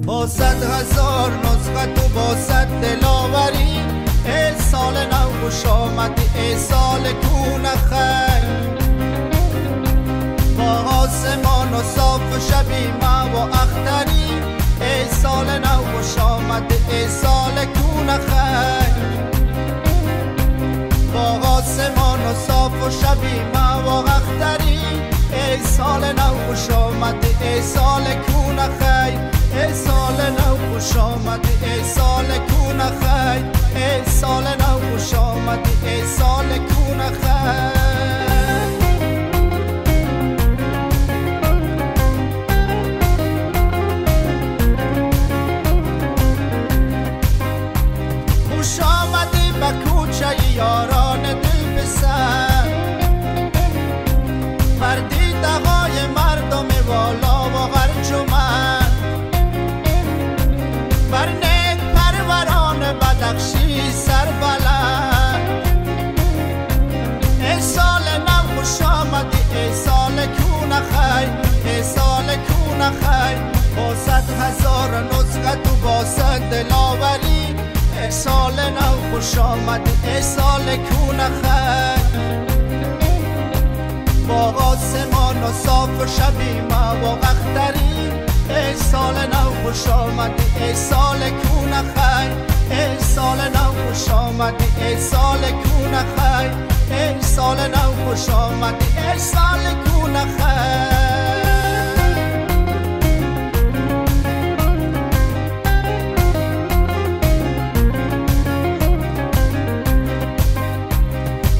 با 100,000 نسخت و با 100 دلاوری ای سال نو خوش آمدی ای سال کون خیر با آسمان و صاف و شبیمه و اختری ای سال نو خوش آمدی ای سال کون خیر با آسمان و صاف و شبیمه و اختری ای سال نو خوش آمدی ای سال کون خیر ای سال نو خوش آمدی ای سال کون خیر ای سال نو خوش آمدی ای سال کون خیر خوش آمدی به کوچه یاران دل بسر مردی دقای مردم والا و غرجمند بر نیک پروران بدخشی سر بلند ای سال نو خوش آمدی ای سال کون خیر ای سال کون خیر با 100,000 نسخت و با 100 دلاوری ای سال نو خوش آمدی ای سال کون خیر با آسمان و صاف و شبیمه و اختری ای سال نو خوش آمدی ای سال کون خیر ای سال نو خوش آمدی ای سال کون خیر ای سال نو خوش آمدی ای سال کون خیر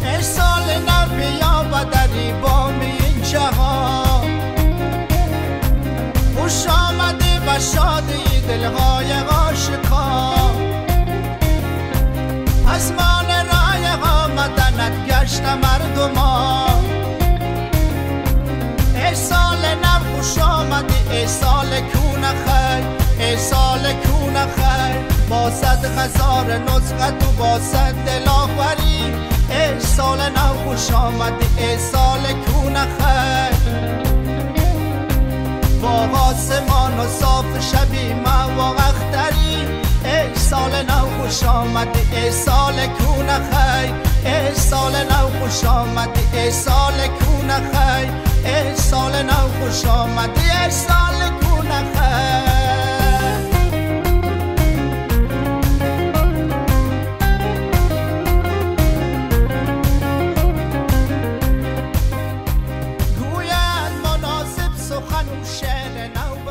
ای سال نو بیا و دری بام این جهان خوش آمدی و شادی دلهای عاشقان از مان رای آمدنت گشت مردمان ای سال نو خوش آمدی ای سال کون خیر ای سال کون خیر با 100,000 نسخت و با 100 دلاوری ای سال نو خوش آمدی ای سال کون خیر با آسمان و صاف شبیمه و اختری ای سال نو خوش آمدی ای سال کون خیر ای سال نو خوش آمدی ای سال کون خیر ای سال نو خوش آمدی ای سال کون خیر گوید مناسب سخن و شعر نو